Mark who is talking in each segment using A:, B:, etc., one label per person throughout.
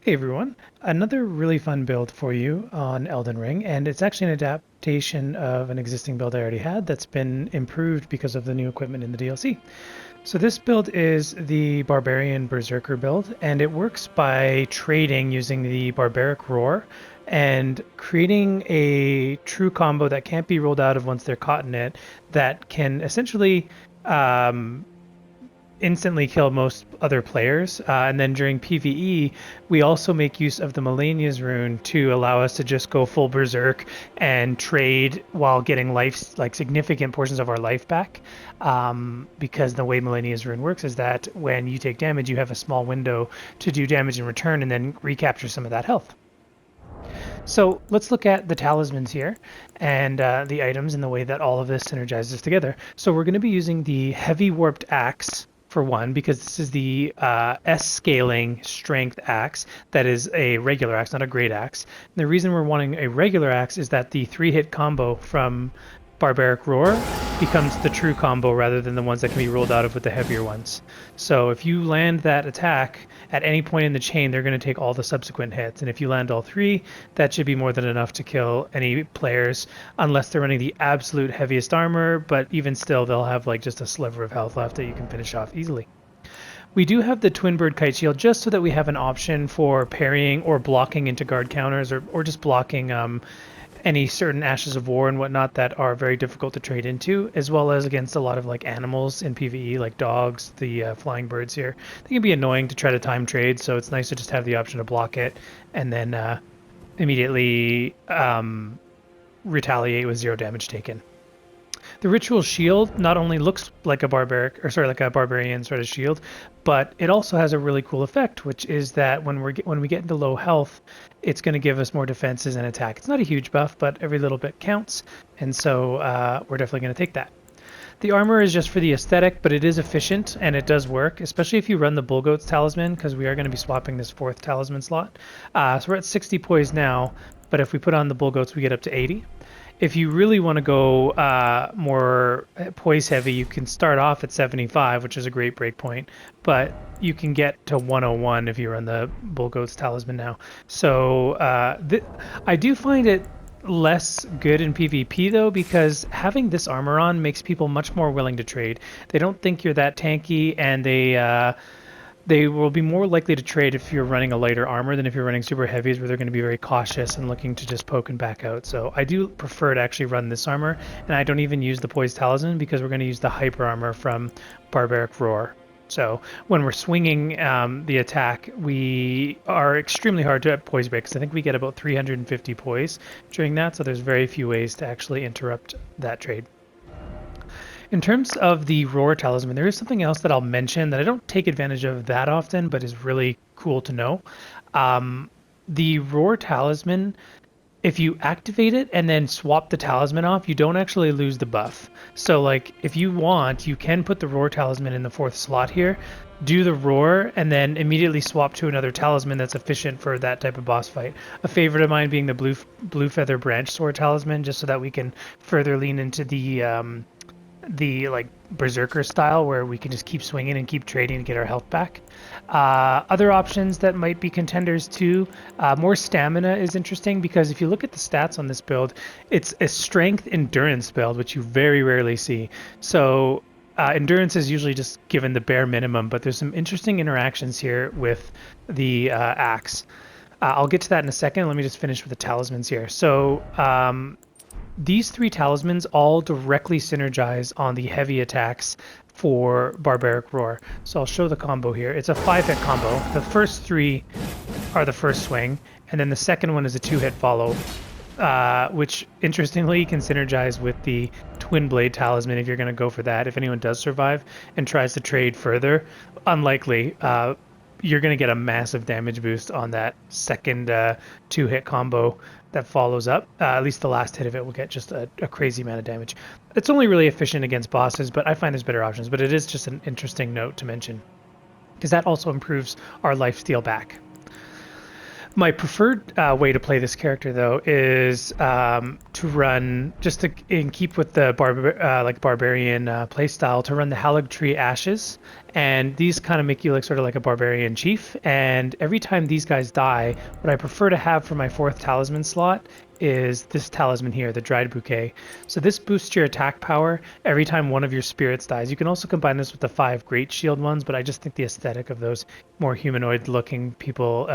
A: Hey everyone, another really fun build for you on Elden Ring, and it's actually an adaptation of an existing build I already had that's been improved because of the new equipment in the DLC. So this build is the Barbarian Berzerker build, and it works by trading using the Barbaric Roar and creating a true combo that can't be rolled out of once they're caught in it, that can essentially um, instantly kill most other players. And then during PvE, we also make use of the Melania's rune to allow us to just go full berserk and trade while getting life, like significant portions of our life back. Because the way Melania's rune works is that when you take damage, you have a small window to do damage in return and then recapture some of that health. So let's look at the talismans here and the items and the way that all of this synergizes together. So we're going to be using the heavy warped axe for one, because this is the S scaling strength axe that is a regular axe, not a great axe. And the reason we're wanting a regular axe is that the 3-hit combo from Barbaric Roar becomes the true combo rather than the ones that can be rolled out of with the heavier ones. So if you land that attack at any point in the chain, they're going to take all the subsequent hits. And if you land all three, that should be more than enough to kill any players, unless they're running the absolute heaviest armor, but even still, they'll have like just a sliver of health left that you can finish off easily. We do have the Twin Bird Kite Shield just so that we have an option for parrying or blocking into guard counters, or just blocking any certain ashes of war and whatnot that are very difficult to trade into, as well as against a lot of like animals in PvE, like dogs, the flying birds here. They can be annoying to try to time trade, so it's nice to just have the option to block it and then immediately retaliate with 0 damage taken. The ritual shield not only looks like a like a barbarian sort of shield, but it also has a really cool effect, which is that when we get into low health, it's going to give us more defenses and attack. It's not a huge buff, but every little bit counts, and so we're definitely going to take that. The armor is just for the aesthetic, but it is efficient and it does work, especially if you run the Bull Goats talisman, because we are going to be swapping this 4th talisman slot. So we're at 60 poise now, but if we put on the Bull Goats, we get up to 80. If you really want to go more poise heavy, you can start off at 75, which is a great breakpoint, but you can get to 101 if you run the Bull Goats talisman now. So I do find it less good in PvP though, because having this armor on makes people much more willing to trade. They don't think you're that tanky, and they will be more likely to trade if you're running a lighter armor than if you're running super heavies, where they're going to be very cautious and looking to just poke and back out. So I do prefer to actually run this armor, and I don't even use the Poise Talisman because we're going to use the Hyper Armor from Barbaric Roar. So when we're swinging the attack, we are extremely hard to poise break, because I think we get about 350 poise during that, so there's very few ways to actually interrupt that trade. In terms of the Roar Talisman, there is something else that I'll mention that I don't take advantage of that often, but is really cool to know. The Roar Talisman, if you activate it and then swap the talisman off, you don't actually lose the buff. So like, if you want, you can put the Roar Talisman in the 4th slot here, do the Roar, and then immediately swap to another talisman that's efficient for that type of boss fight. A favorite of mine being the Blue Feather Branch Sword Talisman, just so that we can further lean into the like Berzerker style, where we can just keep swinging and keep trading to get our health back. Other options that might be contenders too, more stamina is interesting, because if you look at the stats on this build, it's a strength endurance build, which you very rarely see. So endurance is usually just given the bare minimum, but there's some interesting interactions here with the axe. I'll get to that in a second. Let me just finish with the talismans here. So these 3 talismans all directly synergize on the heavy attacks for Barbaric Roar. So I'll show the combo here. It's a 5-hit combo. The first 3 are the first swing, and then the second one is a 2-hit follow, which interestingly can synergize with the Twin Blade Talisman if you're going to go for that. If anyone does survive and tries to trade further, unlikely. You're going to get a massive damage boost on that second 2-hit combo that follows up. At least the last hit of it will get just a crazy amount of damage. It's only really efficient against bosses, but I find there's better options. But it is just an interesting note to mention, because that also improves our lifesteal back. My preferred way to play this character, though, is to run just to in keep with the barbarian playstyle, to run the Erdtree Ashes, and these kind of make you like sort of like a barbarian chief. And every time these guys die, what I prefer to have for my fourth talisman slot is this talisman here, the Dried Bouquet. So this boosts your attack power every time one of your spirits dies. You can also combine this with the 5 Great Shield ones, but I just think the aesthetic of those more humanoid-looking people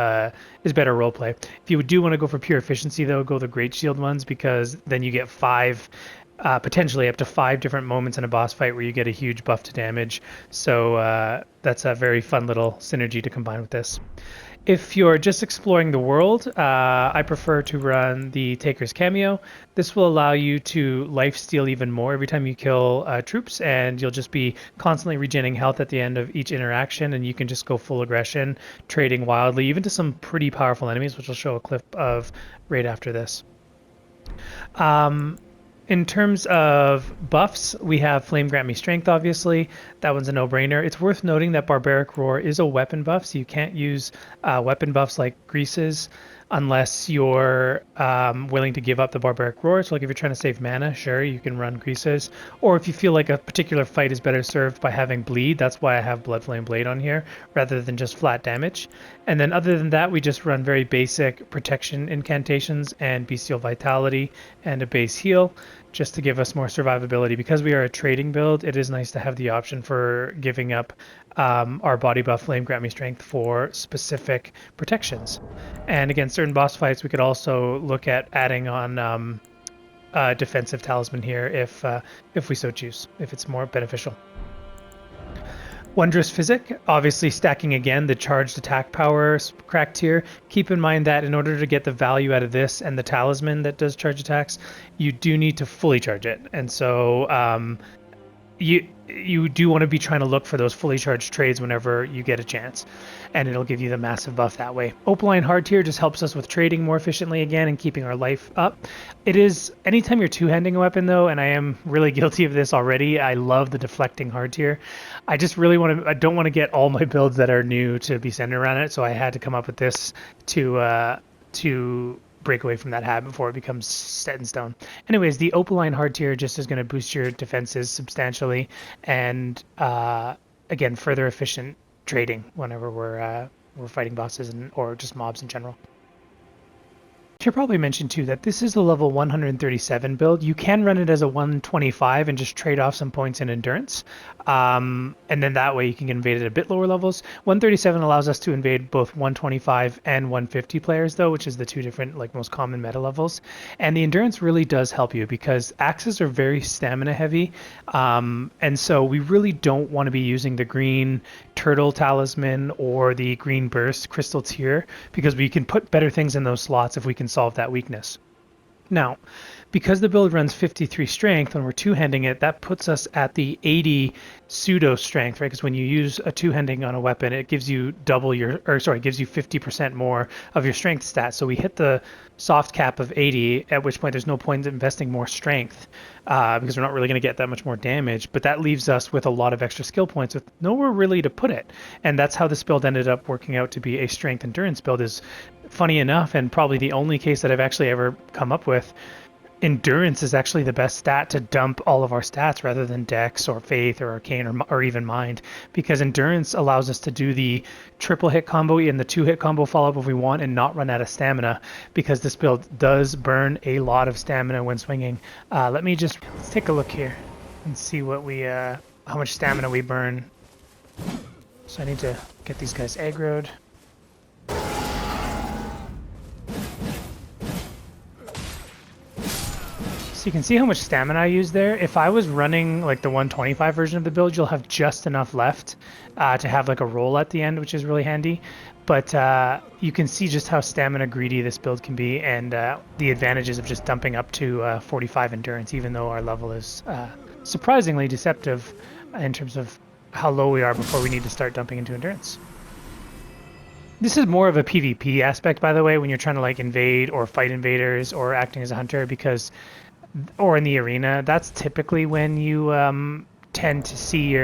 A: is better roleplay. If you do want to go for pure efficiency, though, go the Great Shield ones, because then you get 5, potentially up to 5 different moments in a boss fight where you get a huge buff to damage. So that's a very fun little synergy to combine with this. If you're just exploring the world, I prefer to run the Taker's Cameo. This will allow you to lifesteal even more every time you kill troops, and you'll just be constantly regenerating health at the end of each interaction, and you can just go full aggression, trading wildly, even to some pretty powerful enemies, which I'll show a clip of right after this. In terms of buffs, we have Flame Grant Me Strength, obviously. That one's a no-brainer. It's worth noting that Barbaric Roar is a weapon buff, so you can't use weapon buffs like Greases unless you're willing to give up the Barbaric Roar. So like if you're trying to save mana, sure, you can run Greases. Or if you feel like a particular fight is better served by having Bleed, that's why I have Bloodflame Blade on here, rather than just flat damage. And then other than that, we just run very basic protection incantations and Bestial Vitality and a base heal, just to give us more survivability. Because we are a trading build, it is nice to have the option for giving up our body buff Flame Grant Me Strength for specific protections. And against certain boss fights, we could also look at adding on defensive talisman here if we so choose, if it's more beneficial. Wondrous Physic, obviously stacking again the charged attack power cracked here. Keep in mind that in order to get the value out of this and the talisman that does charge attacks, you do need to fully charge it. And so you do want to be trying to look for those fully charged trades whenever you get a chance, and it'll give you the massive buff that way. Opaline Hardtear just helps us with trading more efficiently again and keeping our life up. It is, anytime you're two-handing a weapon though, and I am really guilty of this already, I love the deflecting Hardtear. I just really I don't want to get all my builds that are new to be centered around it, so I had to come up with this to break away from that habit before it becomes set in stone. Anyways, the Opaline Hardtear just is going to boost your defenses substantially, and again, further efficient trading whenever we're fighting bosses or just mobs in general. Should probably mention too that this is a level 137 build. You can run it as a 125 and just trade off some points in endurance, and then that way you can invade at a bit lower levels. 137 allows us to invade both 125 and 150 players though, which is the two different like most common meta levels. And the endurance really does help you because axes are very stamina heavy, and so we really don't want to be using the green turtle talisman or the green burst crystal tier, because we can put better things in those slots if we can solve that weakness. Now, because the build runs 53 strength, when we're two-handing it, that puts us at the 80 pseudo strength, right? Because when you use a two-handing on a weapon, it gives you gives you 50% more of your strength stat. So we hit the soft cap of 80, at which point there's no point in investing more strength because we're not really going to get that much more damage. But that leaves us with a lot of extra skill points with nowhere really to put it. And that's how this build ended up working out to be a strength endurance build. Is funny enough, and probably the only case that I've actually ever come up with, endurance is actually the best stat to dump all of our stats rather than dex or faith or arcane or even mind, because endurance allows us to do the triple hit combo and the 2-hit combo follow-up if we want and not run out of stamina, because this build does burn a lot of stamina when swinging. Let's take a look here and see what how much stamina we burn. So I need to get these guys aggroed. So you can see how much stamina I use there. If I was running like the 125 version of the build, you'll have just enough left to have like a roll at the end, which is really handy. But you can see just how stamina greedy this build can be, and the advantages of just dumping up to 45 endurance, even though our level is surprisingly deceptive in terms of how low we are before we need to start dumping into endurance. This is more of a PvP aspect, by the way, when you're trying to like invade or fight invaders or acting as a hunter, or in the arena, that's typically when you tend to see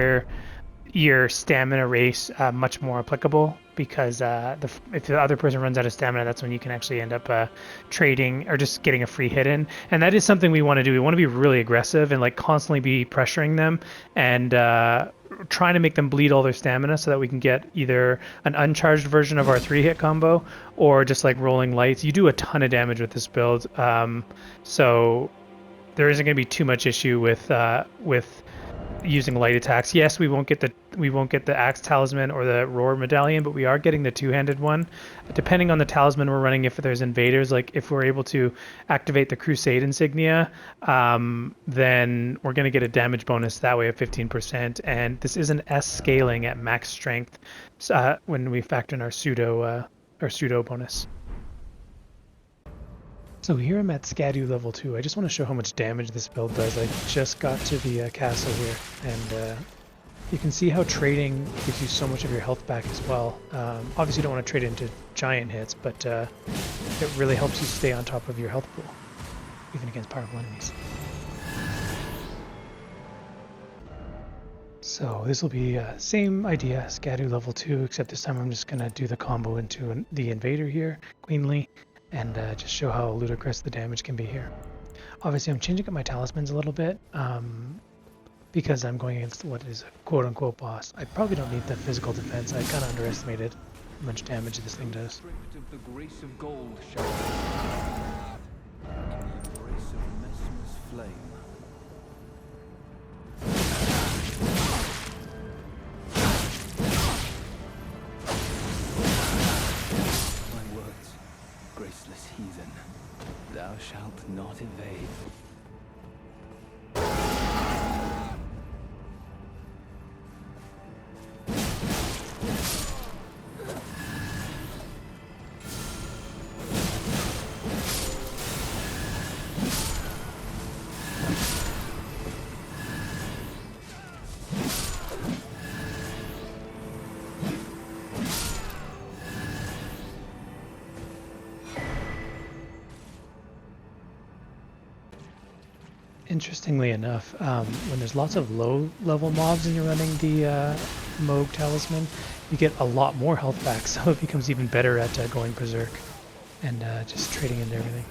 A: your stamina race much more applicable. because if the other person runs out of stamina, that's when you can actually end up trading or just getting a free hit in. And that is something we want to do. We want to be really aggressive and like constantly be pressuring them and trying to make them bleed all their stamina so that we can get either an uncharged version of our 3-hit combo or just like rolling lights. You do a ton of damage with this build, so there isn't going to be too much issue with using light attacks. Yes, we won't get the axe talisman or the roar medallion, but we are getting the two-handed one. Depending on the talisman we're running, if there's invaders, like if we're able to activate the crusade insignia, then we're going to get a damage bonus that way of 15%. And this is an S scaling at max strength when we factor in our pseudo bonus. So here I'm at Scadu level 2. I just want to show how much damage this build does. I just got to the castle here, and you can see how trading gives you so much of your health back as well. Obviously you don't want to trade into giant hits, but it really helps you stay on top of your health pool, even against powerful enemies. So this will be same idea, Scadu level 2, except this time I'm just going to do the combo into the invader here, Queenly, and just show how ludicrous the damage can be here. Obviously I'm changing up my talismans a little bit because I'm going against what is a quote-unquote boss. I probably don't need the physical defense. I kind of underestimated how much damage this thing does.
B: The grace of gold shall the embrace of Messmer's flame. Graceless heathen, thou shalt not evade.
A: Interestingly enough, when there's lots of low-level mobs and you're running the Moog Talisman, you get a lot more health back, so it becomes even better at going Berserk and just trading into everything.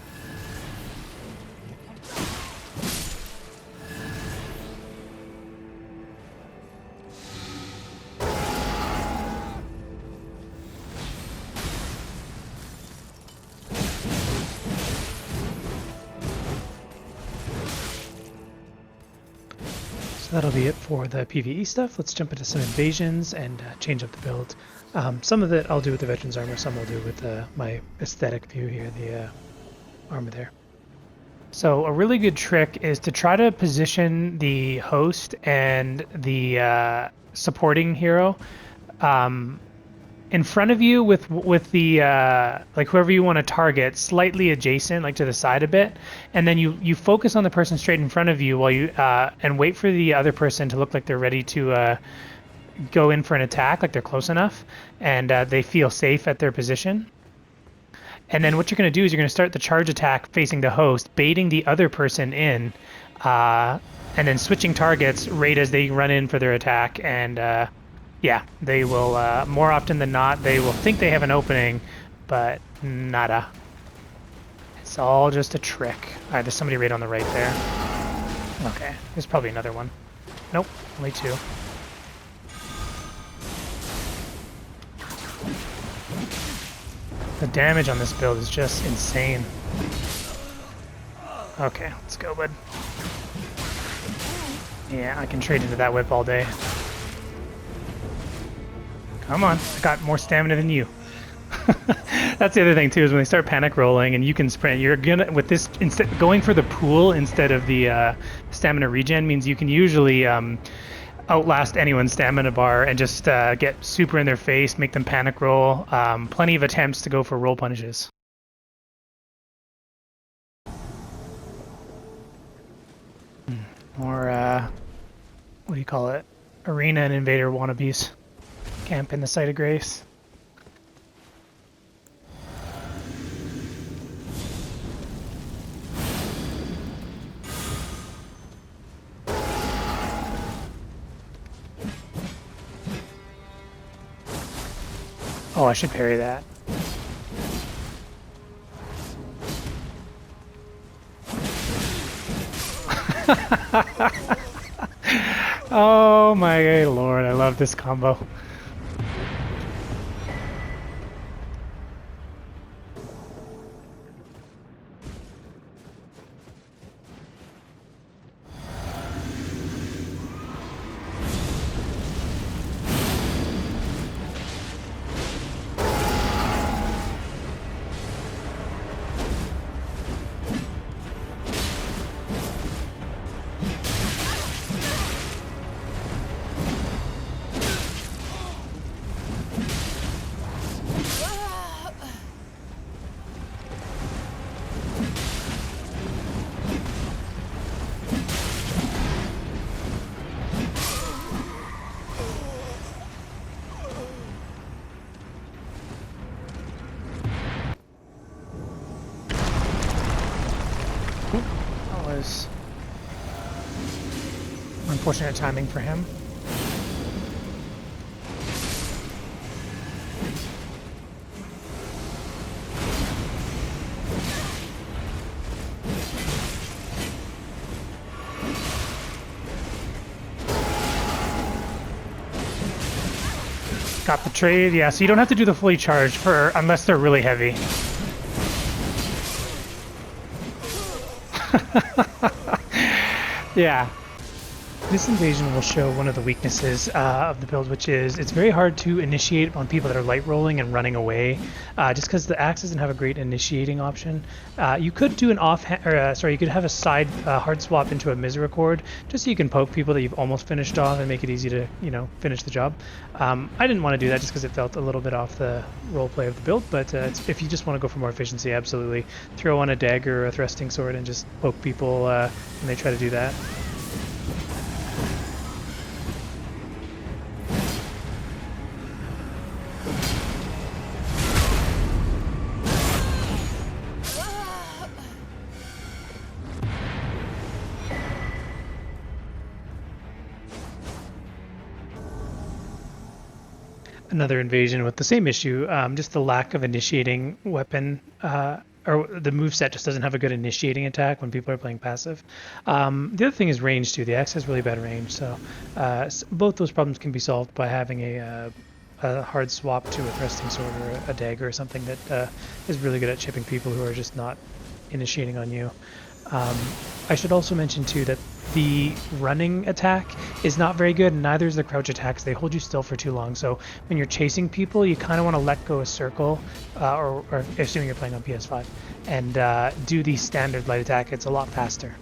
A: That'll be it for the PvE stuff. Let's jump into some invasions and change up the build. Some of it I'll do with the Veteran's Armor, some I'll do with my aesthetic view here, the armor there. So a really good trick is to try to position the host and the supporting hero in front of you with the like whoever you want to target slightly adjacent, like to the side a bit, and then you focus on the person straight in front of you while you and wait for the other person to look like they're ready to go in for an attack, like they're close enough and they feel safe at their position. And then what you're going to do is you're going to start the charge attack facing the host, baiting the other person in, and then switching targets right as they run in for their attack. And yeah, they will, more often than not, they will think they have an opening, but nada. It's all just a trick. Alright, there's somebody right on the right there. Okay, there's probably another one. Nope, only two. The damage on this build is just insane. Okay, let's go, bud. Yeah, I can trade into that whip all day. Come on, I got more stamina than you. That's the other thing too, is when they start panic rolling and you can sprint, you're gonna, with this, instead going for the pool instead of the stamina regen means you can usually outlast anyone's stamina bar and just get super in their face, make them panic roll. Plenty of attempts to go for roll punishes. More, what do you call it? Arena and invader wannabes. Camp in the Site of Grace. Oh, I should parry that. Oh my lord, I love this combo. That was unfortunate timing for him. Got the trade, yeah, so you don't have to do the fully charged for unless they're really heavy. Yeah. This invasion will show one of the weaknesses of the build, which is it's very hard to initiate on people that are light rolling and running away, just because the axe doesn't have a great initiating option. You could do an you could have a side hard swap into a Misericord, just so you can poke people that you've almost finished off and make it easy to, finish the job. I didn't want to do that just because it felt a little bit off the roleplay of the build, but if you just want to go for more efficiency, absolutely throw on a dagger or a thrusting sword and just poke people when they try to do that. Another invasion with the same issue, just the lack of initiating weapon, or the moveset just doesn't have a good initiating attack when people are playing passive. The other thing is range too. The axe has really bad range, so both those problems can be solved by having a hard swap to a thrusting sword or a dagger or something that is really good at chipping people who are just not initiating on you. I should also mention too that the running attack is not very good, and neither is the crouch attacks. They hold you still for too long, so when you're chasing people, you kind of want to let go a circle, or assuming you're playing on PS5, and do the standard light attack. It's a lot faster.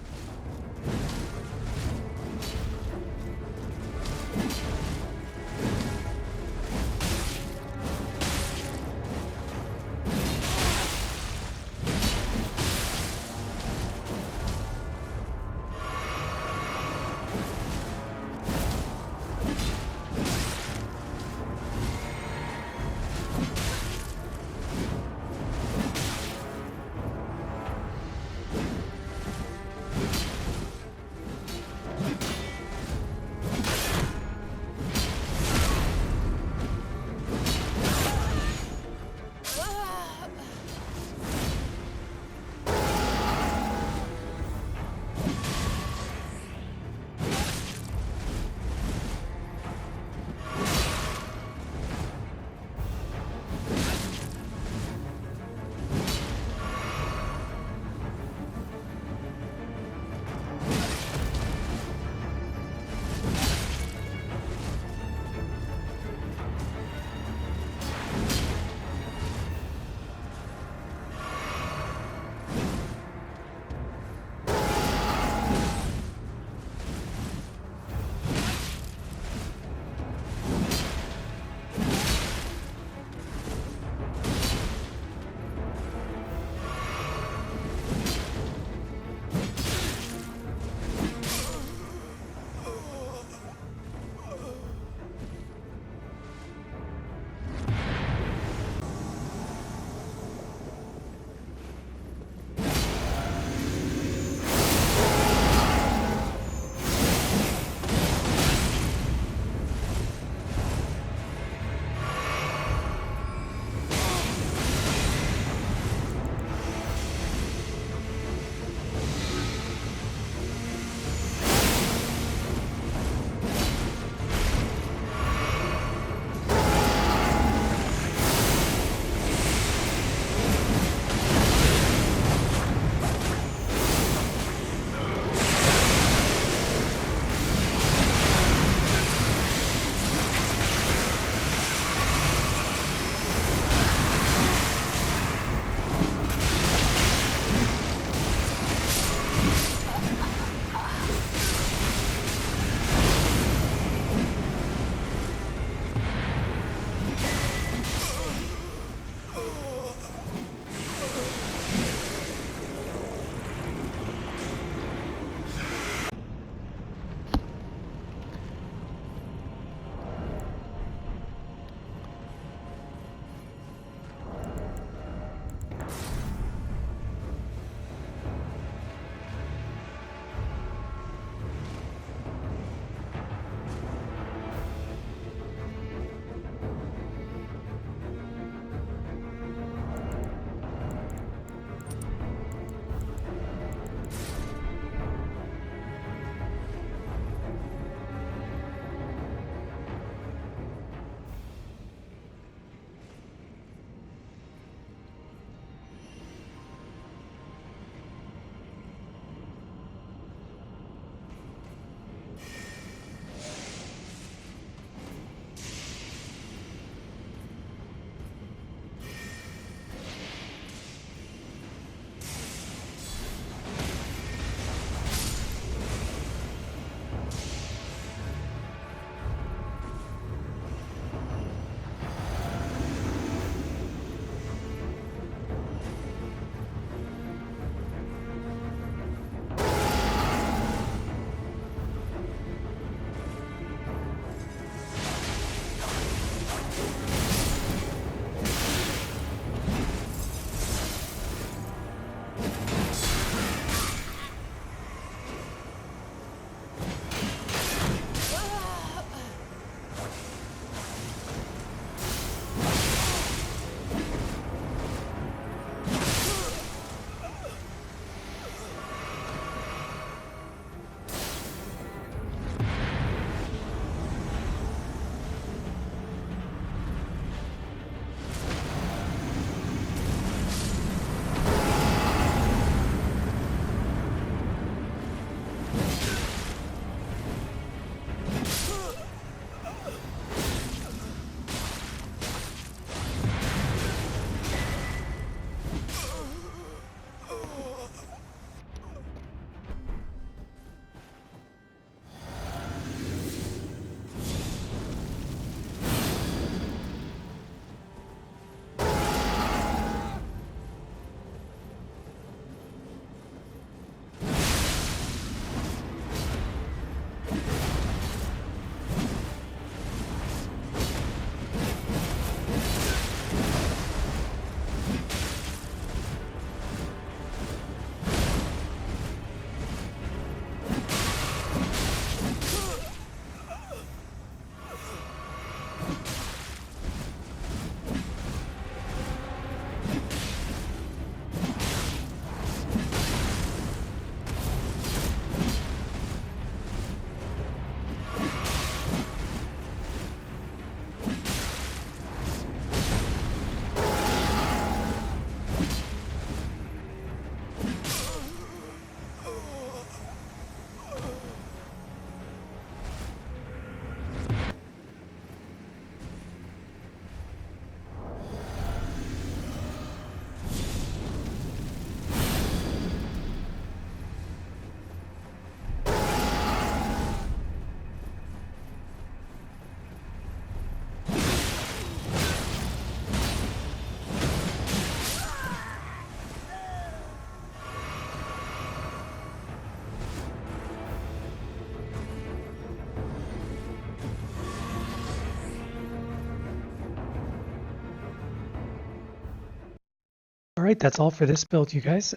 A: right, that's all for this build, you guys.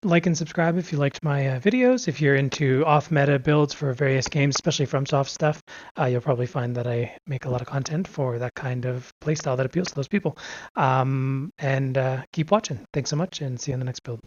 A: Like and subscribe if you liked my videos. If you're into off-meta builds for various games, especially FromSoft stuff, you'll probably find that I make a lot of content for that kind of playstyle that appeals to those people. And keep watching. Thanks so much, and see you on the next build.